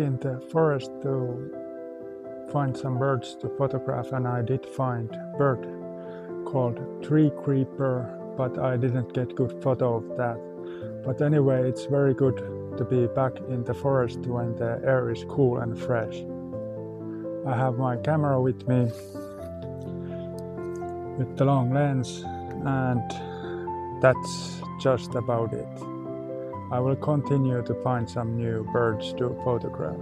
in the forest to find some birds to photograph, and I did find a bird called tree creeper, but I didn't get good photo of that. But anyway, it's very good to be back in the forest when the air is cool and fresh. I have my camera with me with the long lens, and that's just about it. I will continue to find some new birds to photograph.